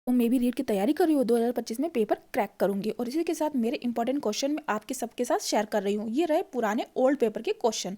तो मैं भी रीट की तैयारी कर रही हूँ, 2025 में पेपर क्रैक करूंगी और इसी के साथ मेरे इंपॉर्टेंट क्वेश्चन मैं आपके सबके साथ शेयर कर रही हूँ। ये रहे पुराने ओल्ड पेपर के क्वेश्चन।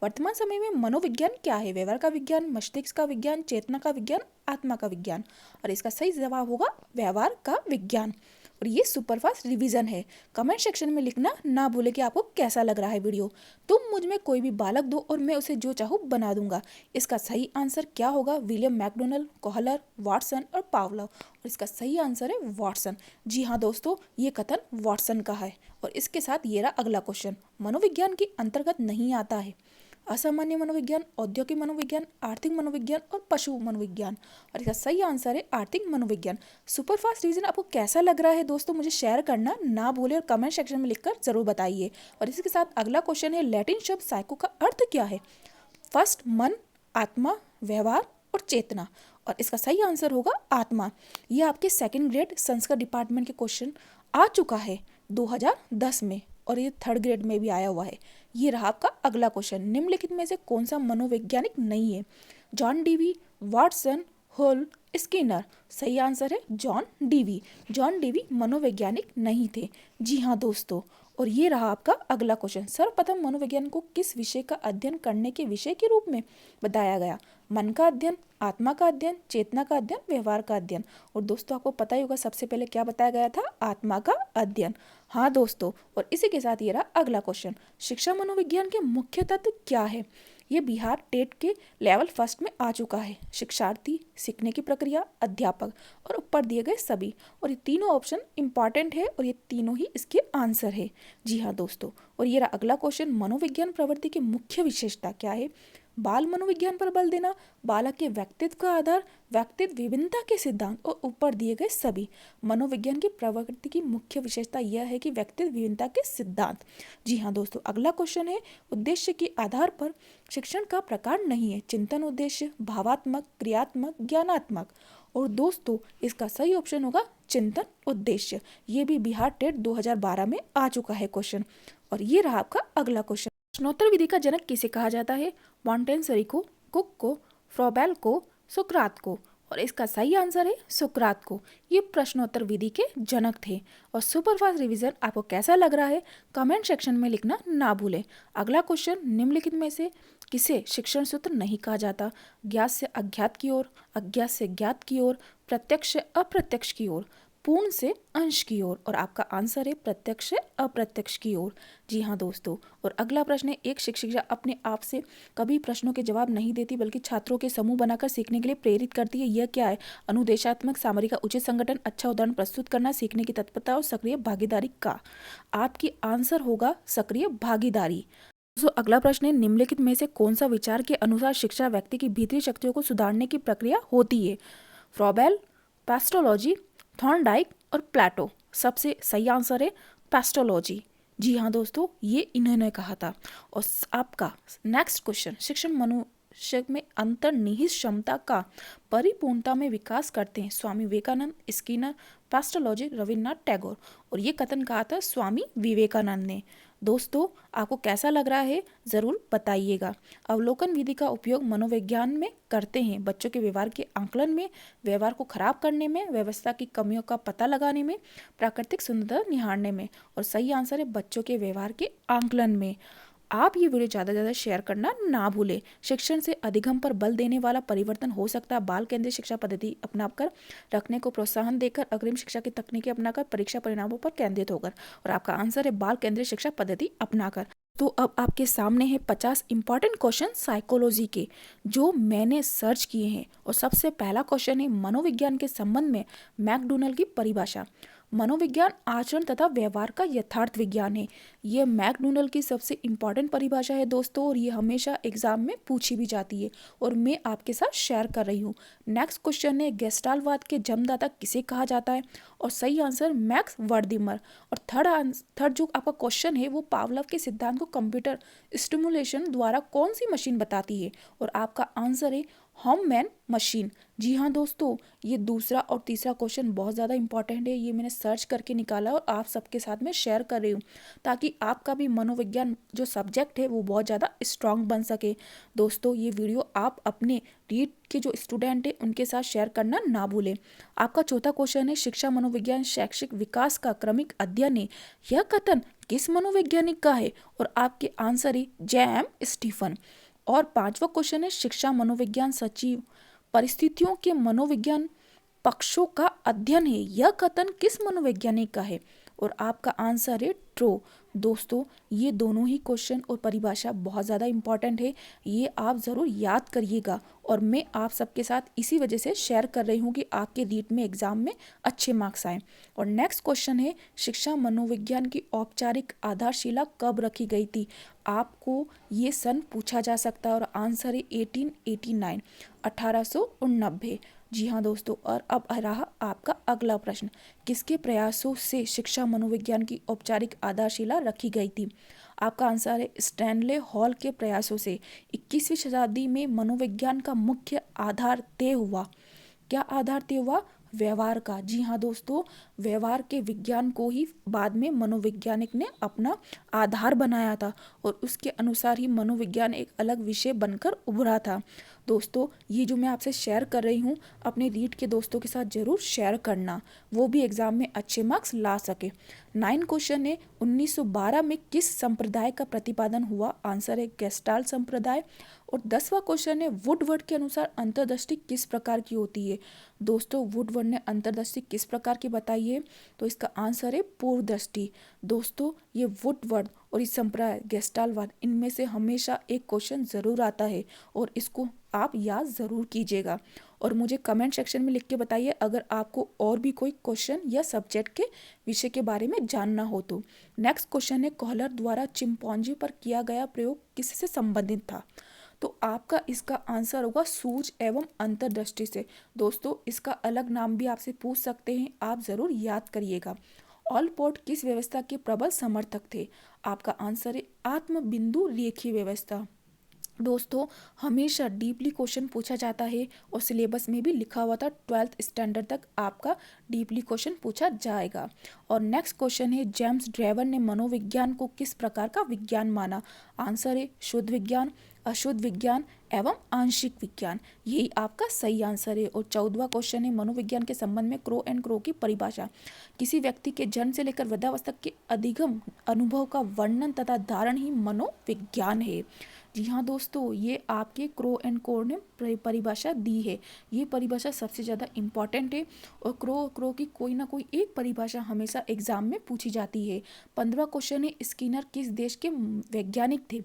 वर्तमान समय में मनोविज्ञान क्या है? व्यवहार का विज्ञान, मस्तिष्क का विज्ञान, चेतना का विज्ञान, आत्मा का विज्ञान। और इसका सही जवाब होगा व्यवहार का विज्ञान। और ये सुपरफास्ट रिवीजन है। कमेंट सेक्शन में लिखना ना भूले कि आपको कैसा लग रहा है वीडियो। तुम मुझ में कोई भी बालक दो और मैं उसे जो चाहूँ बना दूंगा। इसका सही आंसर क्या होगा? विलियम मैकडोनल्ड, कोहलर, वाटसन और पावलोव। और इसका सही आंसर है वाटसन। जी हाँ दोस्तों, ये कथन वाटसन का है। और इसके साथ ये रहा अगला क्वेश्चन। मनोविज्ञान के अंतर्गत नहीं आता है असामान्य मनोविज्ञान, औद्योगिक मनोविज्ञान, आर्थिक मनोविज्ञान और पशु मनोविज्ञान। और इसका सही आंसर है आर्थिक मनोविज्ञान। सुपरफास्ट रीजन आपको कैसा लग रहा है दोस्तों? मुझे शेयर करना ना भूले और कमेंट सेक्शन में लिखकर जरूर बताइए। और इसके साथ अगला क्वेश्चन है, लैटिन शब्द साइको का अर्थ क्या है? फर्स्ट, मन, आत्मा, व्यवहार और चेतना। और इसका सही आंसर होगा आत्मा। यह आपके सेकंड ग्रेड संस्कृत डिपार्टमेंट के क्वेश्चन आ चुका है 2010 में और ये थर्ड ग्रेड में भी आया हुआ है। ये रहा आपका अगला क्वेश्चन। निम्नलिखित में से कौन सा मनोवैज्ञानिक नहीं है? John Dewey, Watson, Hull, Skinner. सही आंसर है जॉन डीवी। जॉन डीवी मनोवैज्ञानिक नहीं थे। जी हाँ दोस्तों। और ये रहा आपका अगला क्वेश्चन। सर्वप्रथम मनोविज्ञान को किस विषय का अध्ययन करने के विषय के रूप में बताया गया? मन का अध्ययन, आत्मा का अध्ययन, चेतना का अध्ययन, व्यवहार का अध्ययन। और दोस्तों आपको पता ही होगा सबसे पहले क्या बताया गया था? आत्मा का अध्ययन। हाँ दोस्तों। और इसी के साथ ये रहा अगला क्वेश्चन। शिक्षा मनोविज्ञान के मुख्य तत्व क्या है? ये बिहार टेट के लेवल फर्स्ट में आ चुका है। शिक्षार्थी, सीखने की प्रक्रिया, अध्यापक और ऊपर दिए गए सभी। और ये तीनों ऑप्शन इंपॉर्टेंट है और ये तीनों ही इसके आंसर है। जी हाँ दोस्तों। और ये रहा अगला क्वेश्चन। मनोविज्ञान प्रवृत्ति की मुख्य विशेषता क्या है? बाल मनोविज्ञान पर बल देना, बालक के व्यक्तित्व का आधार, व्यक्तित्व विभिन्नता के सिद्धांत और ऊपर दिए गए सभी। मनोविज्ञान की प्रवृत्ति की मुख्य विशेषता यह है कि व्यक्तित्व विभिन्नता के सिद्धांत। जी हाँ दोस्तों। अगला क्वेश्चन है, उद्देश्य के आधार पर शिक्षण का प्रकार नहीं है। चिंतन उद्देश्य, भावात्मक, क्रियात्मक, ज्ञानात्मक। और दोस्तों इसका सही ऑप्शन होगा चिंतन उद्देश्य। ये भी बिहार टेट 2012 में आ चुका है क्वेश्चन। और ये रहा आपका अगला क्वेश्चन। प्रश्नोत्तर विधि का जनक किसे कहा जाता है? मॉन्टेसरी को, कुक को, फ्रॉबेल को, सुकरात को। और इसका सही आंसर है सुकरात को। ये प्रश्नोत्तर विधि के जनक थे। और सुपरफास्ट रिवीजन आपको कैसा लग रहा है? कमेंट सेक्शन में लिखना ना भूलें। अगला क्वेश्चन, निम्नलिखित में से किसे शिक्षण सूत्र नहीं कहा जाता? ज्ञात से अज्ञात की ओर, अज्ञात से ज्ञात की ओर, प्रत्यक्ष से अप्रत्यक्ष की ओर, पूर्ण से अंश की ओर। और आपका आंसर है प्रत्यक्ष से अप्रत्यक्ष की ओर। जी हाँ दोस्तों। और अगला प्रश्न है, एक शिक्षिका अपने आप से कभी प्रश्नों के जवाब नहीं देती बल्कि छात्रों के समूह बनाकर सीखने के लिए प्रेरित करती है। यह क्या है? अनुदेशात्मक सामग्री का उचित संगठन, अच्छा उदाहरण प्रस्तुत करना, सीखने की तत्परता और सक्रिय भागीदारी का। आपकी आंसर होगा सक्रिय भागीदारी। दोस्तों अगला प्रश्न है, निम्नलिखित में से कौन सा विचार के अनुसार शिक्षा व्यक्ति की भीतरी शक्तियों को सुधारने की प्रक्रिया होती है? फ्रॉबेल, पेस्टोलॉजी, थॉर्नडाइक और प्लेटो। सबसे सही आंसर है पेस्टोलॉजी। जी हाँ दोस्तों, ये इन्होंने कहा था। और आपका नेक्स्ट क्वेश्चन, शिक्षण मनुष्य में अंतर्निहित क्षमता का परिपूर्णता में विकास करते हैं। Swami Vivekananda, Skinner, pestology, Rabindranath Tagore. और ये कथन कहा था स्वामी विवेकानंद ने। दोस्तों आपको कैसा लग रहा है ज़रूर बताइएगा। अवलोकन विधि का उपयोग मनोविज्ञान में करते हैं। बच्चों के व्यवहार के आकलन में, व्यवहार को खराब करने में, व्यवस्था की कमियों का पता लगाने में, प्राकृतिक सुंदरता निहारने में। और सही आंसर है बच्चों के व्यवहार के आकलन में। आप ये वीडियो ज़्यादा से ज़्यादा शेयर करना ना भूलें। शिक्षण से अधिगम पर बल देने वाला परिवर्तन हो सकता है बाल केंद्रित शिक्षा पद्धति अपनाकर, रखने को प्रोत्साहन देकर, अग्रिम शिक्षा की तकनीकें अपनाकर, परीक्षा परिणामों पर केंद्रित होकर। और आपका आंसर है बाल केंद्रित शिक्षा पद्धति अपनाकर। तो अब आपके सामने है 50 इंपॉर्टेंट क्वेश्चन साइकोलॉजी के जो मैंने सर्च किए हैं। और सबसे पहला क्वेश्चन है, मनोविज्ञान के संबंध में मैकडोनल्ड की परिभाषा। मनोविज्ञान आचरण तथा व्यवहार का यथार्थ विज्ञान है। ये मैकडोनल्ड की सबसे इम्पॉर्टेंट परिभाषा है दोस्तों। और ये हमेशा एग्जाम में पूछी भी जाती है और मैं आपके साथ शेयर कर रही हूँ। नेक्स्ट क्वेश्चन है, गेस्टाल्टवाद के जन्मदाता किसे कहा जाता है? और सही आंसर मैक्स वर्दिमर। और थर्ड जो आपका क्वेश्चन है वो पावलोव के सिद्धांत को कंप्यूटर स्टिमुलेशन द्वारा कौन सी मशीन बताती है? और आपका आंसर है होम मैन मशीन। जी हाँ दोस्तों, ये दूसरा और तीसरा क्वेश्चन बहुत ज़्यादा इंपॉर्टेंट है। ये मैंने सर्च करके निकाला और आप सबके साथ में शेयर कर रही हूँ ताकि आपका भी मनोविज्ञान जो सब्जेक्ट है वो बहुत ज़्यादा स्ट्रांग बन सके। दोस्तों, ये वीडियो आप अपने रीड के जो स्टूडेंट हैं उनके साथ शेयर करना ना भूलें। आपका चौथा क्वेश्चन है, शिक्षा मनोविज्ञान शैक्षिक विकास का क्रमिक अध्ययन है। यह कथन किस मनोवैज्ञानिक का है? और आपके आंसर है जे.एम. स्टीफन। और पांचवा क्वेश्चन है, शिक्षा मनोविज्ञान सचिव परिस्थितियों के मनोविज्ञान पक्षों का अध्ययन है। यह कथन किस मनोवैज्ञानिक का है? और आपका आंसर है ट्रो। दोस्तों, ये दोनों ही क्वेश्चन और परिभाषा बहुत ज़्यादा इंपॉर्टेंट है, ये आप ज़रूर याद करिएगा। और मैं आप सबके साथ इसी वजह से शेयर कर रही हूँ कि आपके रीट में एग्जाम में अच्छे मार्क्स आए। और नेक्स्ट क्वेश्चन है, शिक्षा मनोविज्ञान की औपचारिक आधारशिला कब रखी गई थी? आपको ये सन पूछा जा सकता है और आंसर है 1889, 1889। जी हाँ दोस्तों, और अब आ रहा आपका अगला प्रश्न, किसके प्रयासों से शिक्षा मनोविज्ञान की औपचारिक आधारशिला रखी गई थी? आपका आंसर है स्टैनले हॉल के प्रयासों से। 21वीं शताब्दी में मनोविज्ञान का मुख्य आधार तय हुआ। क्या आधार तय हुआ? व्यवहार का। जी हाँ दोस्तों, व्यवहार के विज्ञान को ही बाद में मनोवैज्ञानिक ने अपना आधार बनाया था और उसके अनुसार ही मनोविज्ञान एक अलग विषय बनकर उभरा था। दोस्तों, ये जो मैं आपसे शेयर कर रही हूँ अपने रीड के दोस्तों के साथ जरूर शेयर करना, वो भी एग्जाम में अच्छे मार्क्स ला सके। 9 क्वेश्चन है, 1912 में किस संप्रदाय का प्रतिपादन हुआ? आंसर है गेस्टाल्ट संप्रदाय। और 10वां क्वेश्चन है, वुडवर्ड के अनुसार अंतर्दृष्टि किस प्रकार की होती है? दोस्तों, वुडवर्ड ने अंतर्दृष्टि किस प्रकार की बताई है? तो इसका आंसर है पूर्व दृष्टि। दोस्तों, ये वुडवर्ड और इस संप्रदाय गेस्टाल्टवाद, इनमें से हमेशा एक क्वेश्चन जरूर आता है और इसको आप याद ज़रूर कीजिएगा। और मुझे कमेंट सेक्शन में लिख के बताइए अगर आपको और भी कोई क्वेश्चन या सब्जेक्ट के विषय के बारे में जानना हो तो। नेक्स्ट क्वेश्चन है, कोहलर द्वारा चिंपैंजी पर किया गया प्रयोग किससे संबंधित था? तो आपका इसका आंसर होगा सूझ एवं अंतर्दृष्टि से। दोस्तों, इसका अलग नाम भी आपसे पूछ सकते हैं, आप ज़रूर याद करिएगा। ऑलपोर्ट किस व्यवस्था के प्रबल समर्थक थे? आपका आंसर है आत्म बिंदु रेखीय व्यवस्था। दोस्तों, हमेशा डीपली क्वेश्चन पूछा जाता है और सिलेबस में भी लिखा हुआ था 12th स्टैंडर्ड तक आपका डीपली क्वेश्चन पूछा जाएगा। और नेक्स्ट क्वेश्चन है, जेम्स ड्रेवर ने मनोविज्ञान को किस प्रकार का विज्ञान माना? आंसर है शुद्ध विज्ञान, अशुद्ध विज्ञान एवं आंशिक विज्ञान। यही आपका सही आंसर है। और 14वां क्वेश्चन है, मनोविज्ञान के संबंध में क्रो एंड क्रो की परिभाषा। किसी व्यक्ति के जन्म से लेकर वृद्धावस्था के अधिगम अनुभव का वर्णन तथा धारण ही मनोविज्ञान है। जी हाँ दोस्तों, ये आपके क्रो एंड कोर ने परिभाषा दी है। ये परिभाषा सबसे ज़्यादा इम्पॉर्टेंट है और क्रो की कोई ना कोई एक परिभाषा हमेशा एग्जाम में पूछी जाती है। 15वां क्वेश्चन है, स्किनर किस देश के वैज्ञानिक थे?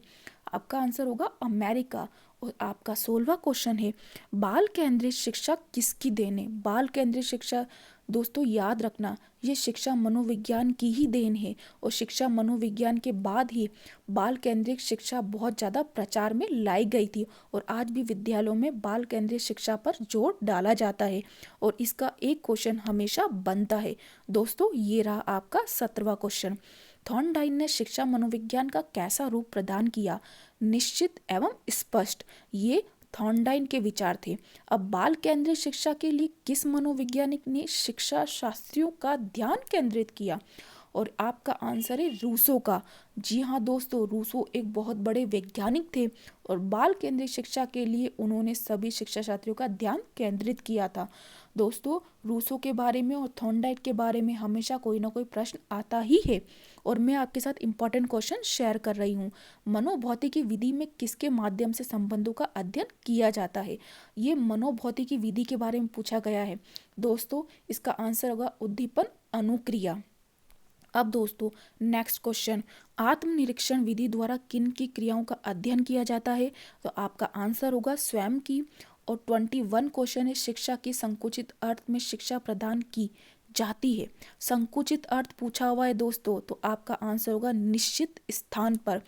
आपका आंसर होगा अमेरिका। और आपका 16वां क्वेश्चन है, बाल केंद्रित शिक्षा किसकी देन है? बाल केंद्रित शिक्षा, दोस्तों याद रखना, ये शिक्षा मनोविज्ञान की ही देन है और शिक्षा मनोविज्ञान के बाद ही बाल केंद्रित शिक्षा बहुत ज़्यादा प्रचार में लाई गई थी और आज भी विद्यालयों में बाल केंद्रित शिक्षा पर जोर डाला जाता है और इसका एक क्वेश्चन हमेशा बनता है। दोस्तों, ये रहा आपका 17वां क्वेश्चन। थॉर्नडाइन ने शिक्षा मनोविज्ञान का कैसा रूप प्रदान किया? निश्चित एवं स्पष्ट, ये थॉर्नडाइन के विचार थे। अब बाल केंद्रित शिक्षा के लिए किस मनोवैज्ञानिक ने शिक्षा शास्त्रियों का ध्यान केंद्रित किया? और आपका आंसर है रूसो का। जी हाँ दोस्तों, रूसो एक बहुत बड़े वैज्ञानिक थे और बाल केंद्रित शिक्षा के लिए उन्होंने सभी शिक्षा शास्त्रियों का ध्यान केंद्रित किया था। दोस्तों, रूसो के बारे में और थॉर्नडाइन के बारे में हमेशा कोई ना कोई प्रश्न आता ही है और मैं आपके साथ इंपॉर्टेंट क्वेश्चन शेयर कर रही हूँ। मनोभौतिकी विधि में किसके माध्यम से संबंधों का अध्ययन किया जाता है? ये मनोभौतिकी विधि के बारे में पूछा गया है। दोस्तों, इसका आंसर होगा उद्दीपन अनुक्रिया। अब दोस्तों, नेक्स्ट क्वेश्चन, आत्मनिरीक्षण विधि द्वारा किन की क्रियाओं का अध्ययन किया जाता है? तो आपका आंसर होगा स्वयं की। और 21 क्वेश्चन है, शिक्षा की संकुचित अर्थ में शिक्षा प्रदान की जाती है। संकुचित अर्थ पूछा हुआ है दोस्तों, तो आपका आंसर होगा निश्चित स्थान पर।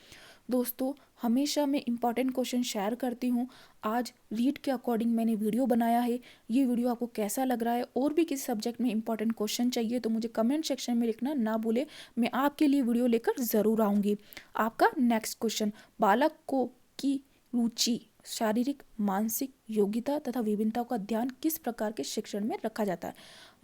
दोस्तों, हमेशा मैं इंपॉर्टेंट क्वेश्चन शेयर करती हूँ। आज रीड के अकॉर्डिंग मैंने वीडियो बनाया है। ये वीडियो आपको कैसा लग रहा है? और भी किसी सब्जेक्ट में इंपॉर्टेंट क्वेश्चन चाहिए तो मुझे कमेंट सेक्शन में लिखना ना भूले, मैं आपके लिए वीडियो लेकर ज़रूर आऊँगी। आपका नेक्स्ट क्वेश्चन, बालक को की रुचि शारीरिक मानसिक योग्यता तथा विभिन्नताओं का ध्यान किस प्रकार के शिक्षण में रखा जाता है?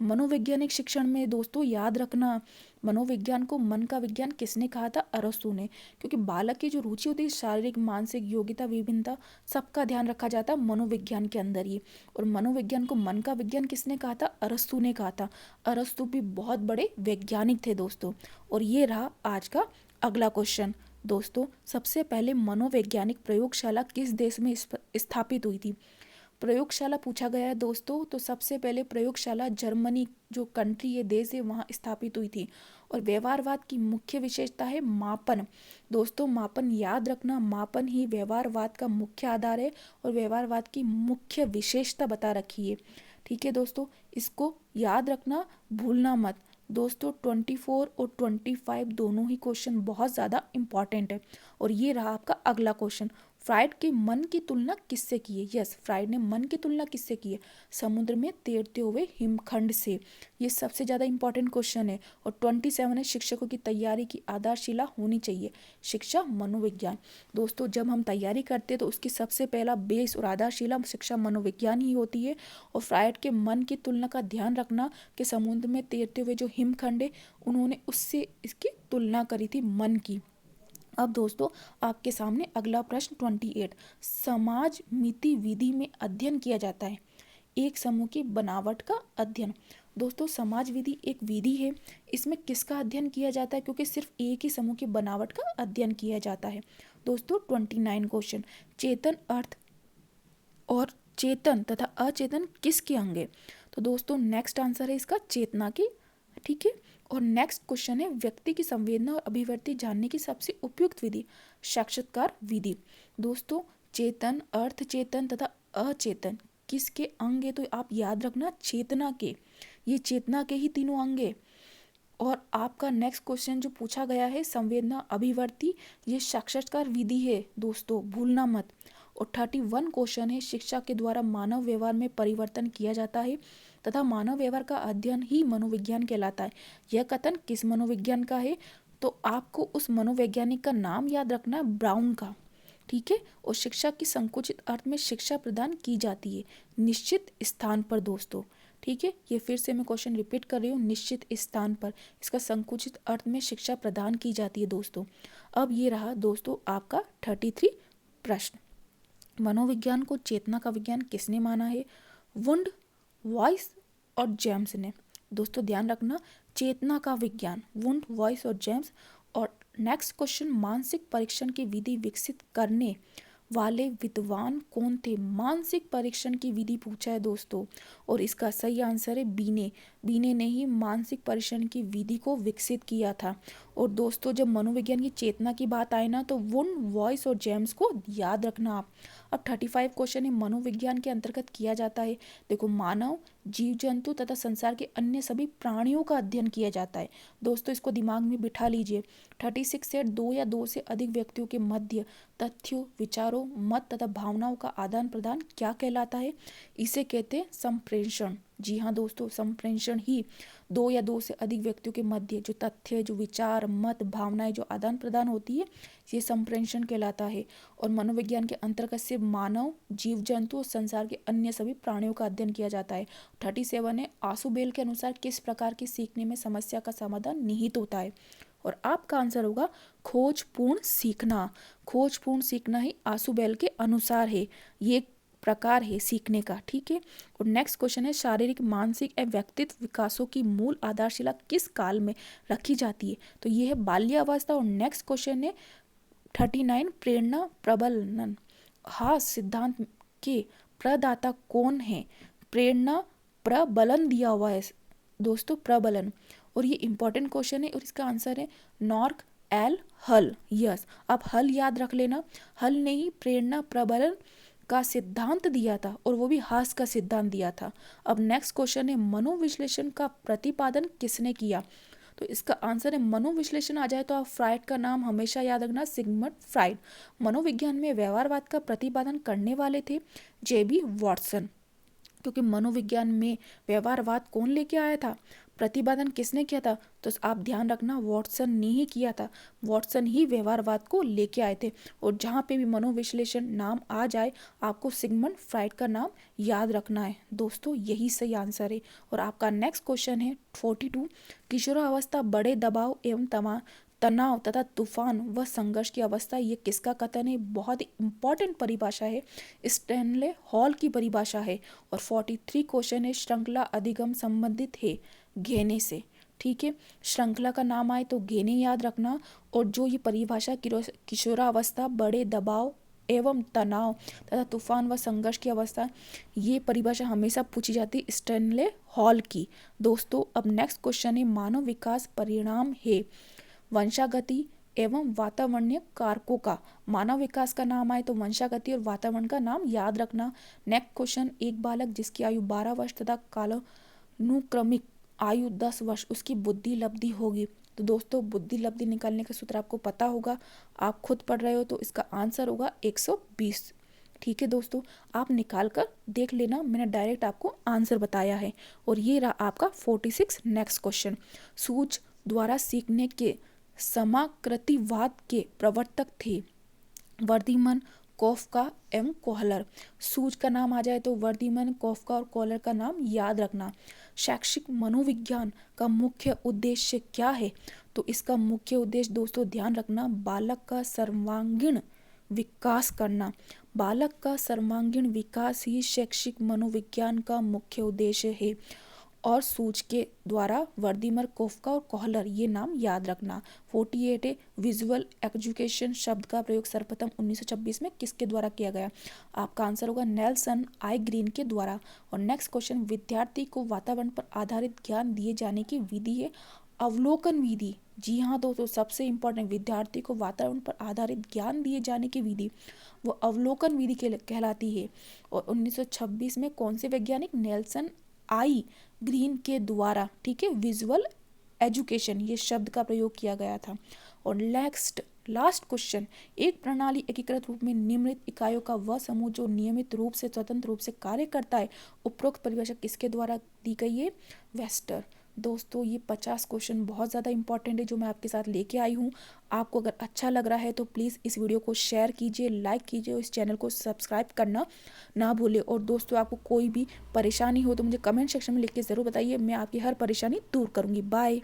मनोवैज्ञानिक शिक्षण में दोस्तों याद रखना, मनोविज्ञान को मन का विज्ञान किसने कहा था? अरस्तू ने। क्योंकि बालक की जो रुचि होती है शारीरिक मानसिक योग्यता विभिन्नता सबका ध्यान रखा जाता है मनोविज्ञान के अंदर ही। और मनोविज्ञान को मन का विज्ञान किसने कहा था? अरस्तू ने कहा था। अरस्तू भी बहुत बड़े वैज्ञानिक थे दोस्तों। और ये रहा आज का अगला क्वेश्चन। दोस्तों सबसे पहले मनोवैज्ञानिक प्रयोगशाला किस देश में स्थापित हुई थी? प्रयोगशाला पूछा गया है दोस्तों, तो सबसे पहले प्रयोगशाला जर्मनी जो कंट्री है देश है वहाँ स्थापित हुई थी। और व्यवहारवाद की मुख्य विशेषता है मापन। दोस्तों मापन याद रखना, मापन ही व्यवहारवाद का मुख्य आधार है और व्यवहारवाद की मुख्य विशेषता बता रखी है। ठीक है दोस्तों, इसको याद रखना, भूलना मत। दोस्तों 24 और 25 दोनों ही क्वेश्चन बहुत ज़्यादा इम्पॉर्टेंट है। और ये रहा आपका अगला क्वेश्चन। फ्राइड के मन की तुलना किससे की है? यस, फ्राइड ने मन की तुलना किससे की है? समुद्र में तैरते हुए हिमखंड से। ये सबसे ज़्यादा इंपॉर्टेंट क्वेश्चन है। और 27 है शिक्षकों की तैयारी की आधारशिला होनी चाहिए शिक्षा मनोविज्ञान। दोस्तों जब हम तैयारी करते हैं तो उसकी सबसे पहला बेस और आधारशिला शिक्षा मनोविज्ञान ही होती है। और फ्राइड के मन की तुलना का ध्यान रखना कि समुद्र में तैरते हुए जो हिमखंड है उन्होंने उससे इसकी तुलना करी थी मन की। अब दोस्तों आपके सामने अगला प्रश्न 28। समाज मिति विधि में अध्ययन किया जाता है एक समूह की बनावट का अध्ययन। दोस्तों समाज विधि एक विधि है, इसमें किसका अध्ययन किया जाता है? क्योंकि सिर्फ एक ही समूह की बनावट का अध्ययन किया जाता है। दोस्तों 29 क्वेश्चन। चेतन अर्थ और चेतन तथा अचेतन किसके अंग है? तो दोस्तों नेक्स्ट आंसर है इसका चेतना की। ठीक है। और नेक्स्ट क्वेश्चन है व्यक्ति की संवेदना और अभिव्यक्ति जानने की सबसे उपयुक्त विधि साक्षात्कार विधि। दोस्तों चेतन अर्थ चेतन तथा अचेतन किसके अंग है? तो आप याद रखना चेतना के, ये चेतना के ही तीनों अंग है। और आपका नेक्स्ट क्वेश्चन जो पूछा गया है संवेदना अभिव्यक्ति, ये साक्षात्कार विधि है दोस्तों, भूलना मत। और 31 क्वेश्चन है शिक्षा के द्वारा मानव व्यवहार में परिवर्तन किया जाता है तथा मानव व्यवहार का अध्ययन ही मनोविज्ञान कहलाता है। यह कथन किस मनोविज्ञान का है? तो आपको उस मनोवैज्ञानिक का नाम याद रखना है, ब्राउन का। ठीक है। और शिक्षा की संकुचित अर्थ में शिक्षा प्रदान की जाती है निश्चित स्थान पर दोस्तों। ठीक है, ये फिर से मैं क्वेश्चन रिपीट कर रही हूँ, निश्चित स्थान पर इसका संकुचित अर्थ में शिक्षा प्रदान की जाती है दोस्तों। अब ये रहा दोस्तों आपका 33 प्रश्न। मनोविज्ञान को चेतना का विज्ञान किसने माना है? वुंड, वॉइस और जेम्स ने। दोस्तों ध्यान रखना चेतना का विज्ञान वुंड, वॉइस और जेम्स। और नेक्स्ट क्वेश्चन मानसिक परीक्षण की विधि विकसित करने वाले विद्वान कौन थे? मानसिक परीक्षण की विधि पूछा है दोस्तों और इसका सही आंसर है बीने। बीने ने ही मानसिक परीक्षण की विधि को विकसित किया था। और दोस्तों जब मनोविज्ञान की चेतना की बात आए ना तो वुंड, वॉइस और जेम्स को याद रखना आप। अब 35 क्वेश्चन है मनोविज्ञान के अंतर्गत किया जाता है। देखो मानव, जीव जंतु तथा संसार के अन्य सभी प्राणियों का अध्ययन किया जाता है। दोस्तों इसको दिमाग में बिठा लीजिए। 36 से 2 या 2 से अधिक व्यक्तियों के मध्य तथ्यों, विचारों, मत तथा भावनाओं का आदान प्रदान क्या कहलाता है? इसे कहते हैं संप्रेषण। जी हाँ दोस्तों, संप्रेषण ही 2 या 2 से अधिक व्यक्तियों के मध्य जो तथ्य, जो विचार, मत, भावनाएं जो आदान प्रदान होती है ये संप्रेषण कहलाता है। और मनोविज्ञान के अंतर्गत से मानव, जीव जंतु और संसार के अन्य सभी प्राणियों का अध्ययन किया जाता है। 37 है आसुबेल के अनुसार किस प्रकार के सीखने में समस्या का समाधान निहित होता है? और आपका आंसर होगा खोजपूर्ण सीखना। खोजपूर्ण सीखना ही आसुबेल के अनुसार है, ये प्रकार है सीखने का। ठीक है। और नेक्स्ट क्वेश्चन है शारीरिक, मानसिक एवं व्यक्तित्व विकासों की मूल आधारशिला किस काल में रखी जाती है? तो ये है बाल्यावस्था। और नेक्स्ट क्वेश्चन है 39 प्रेरणा प्रबलन हास सिद्धांत के प्रदाता कौन है? प्रेरणा प्रबलन दिया हुआ है दोस्तों, प्रबलन। और ये इंपॉर्टेंट क्वेश्चन है और इसका आंसर है नॉर्क एल हल। यस, आप हल याद रख लेना। हल ने ही प्रेरणा प्रबलन का सिद्धांत दिया था और वो भी हास का सिद्धांत दिया था। अब नेक्स्ट क्वेश्चन है मनोविश्लेषण का प्रतिपादन किसने किया? तो इसका आंसर है मनोविश्लेषण आ जाए तो आप फ्राइड का नाम हमेशा याद रखना, सिगमंड फ्राइड। मनोविज्ञान में व्यवहारवाद का प्रतिपादन करने वाले थे जेबी वॉटसन। क्योंकि मनोविज्ञान में व्यवहारवाद कौन लेके आया था, प्रतिपादन किसने किया था, तो आप ध्यान रखना वॉटसन ने ही किया था। वॉटसन ही व्यवहारवाद को लेके आए थे। और जहाँ पे भी मनोविश्लेषण नाम आ जाए आपको सिगमंड फ्राइड का नाम याद रखना है। दोस्तों यही सही आंसर है। और आपका नेक्स्ट क्वेश्चन है 42, किशोरावस्था बड़े दबाव एवं तनाव तथा तूफान व संघर्ष की अवस्था, ये किसका कथन है? बहुत ही इंपॉर्टेंट परिभाषा है, स्टैनले हॉल की परिभाषा है। और 43 क्वेश्चन है, श्रृंखला अधिगम संबंधित है घेने से। ठीक है, श्रृंखला का नाम आए तो घेने याद रखना। और जो ये परिभाषा किशोरावस्था बड़े दबाव एवं तनाव तथा तूफान व संघर्ष की अवस्था, ये परिभाषा हमेशा पूछी जाती है स्टैनले हॉल की। दोस्तों अब नेक्स्ट क्वेश्चन है, मानव विकास परिणाम है वंशागति एवं वातावरणीय कारकों का। मानव विकास का नाम आए तो वंशागति और वातावरण का नाम याद रखना। नेक्स्ट क्वेश्चन, एक बालक जिसकी आयु 12 वर्ष तथा कालानुक्रमिक आयु 10 वर्ष, उसकी बुद्धि लब्धि होगी। तो दोस्तों बुद्धि लब्धि निकालने का सूत्र आपको पता होगा, आप खुद पढ़ रहे हो तो इसका आंसर होगा 120। ठीक है दोस्तों, आप निकाल कर देख लेना, मैंने डायरेक्ट आपको आंसर बताया है। और ये रहा आपका 46 नेक्स्ट क्वेश्चन, सूझ द्वारा सीखने के समाकृतिवाद के प्रवर्तक थे वर्धीमन, कोफका एवं कोहलर। सूझ का नाम आ जाए तो वर्धीमन, कोफका और कोहलर का नाम याद रखना। शैक्षिक मनोविज्ञान का मुख्य उद्देश्य क्या है? तो इसका मुख्य उद्देश्य दोस्तों ध्यान रखना, बालक का सर्वांगीण विकास करना। बालक का सर्वांगीण विकास ही शैक्षिक मनोविज्ञान का मुख्य उद्देश्य है। और सूझ के द्वारा वर्धीमर, कोफका और कोहलर, ये नाम याद रखना। 48 है, विजुअल एजुकेशन शब्द का प्रयोग सर्वप्रथम 1926 में किसके द्वारा किया गया? आपका आंसर होगा नेल्सन आई ग्रीन के द्वारा। और नेक्स्ट क्वेश्चन, विद्यार्थी को वातावरण पर आधारित ज्ञान दिए जाने की विधि है अवलोकन विधि। जी हाँ दोस्तों, सबसे इंपॉर्टेंट, विद्यार्थी को वातावरण पर आधारित ज्ञान दिए जाने की विधि वो अवलोकन विधि कहलाती है। और 1926 में कौन से वैज्ञानिक? नेल्सन आई ग्रीन के द्वारा, ठीक है, विजुअल एजुकेशन ये शब्द का प्रयोग किया गया था। और लास्ट क्वेश्चन, एक प्रणाली एकीकृत रूप में निम्नलिखित इकाइयों का वह समूह जो नियमित रूप से स्वतंत्र रूप से कार्य करता है, उपरोक्त परिभाषा किसके द्वारा दी गई है? वेस्टर। दोस्तों ये 50 क्वेश्चन बहुत ज़्यादा इंपॉर्टेंट है जो मैं आपके साथ लेके आई हूँ। आपको अगर अच्छा लग रहा है तो प्लीज़ इस वीडियो को शेयर कीजिए, लाइक कीजिए और इस चैनल को सब्सक्राइब करना ना भूलें। और दोस्तों आपको कोई भी परेशानी हो तो मुझे कमेंट सेक्शन में लिख के ज़रूर बताइए, मैं आपकी हर परेशानी दूर करूँगी। बाय।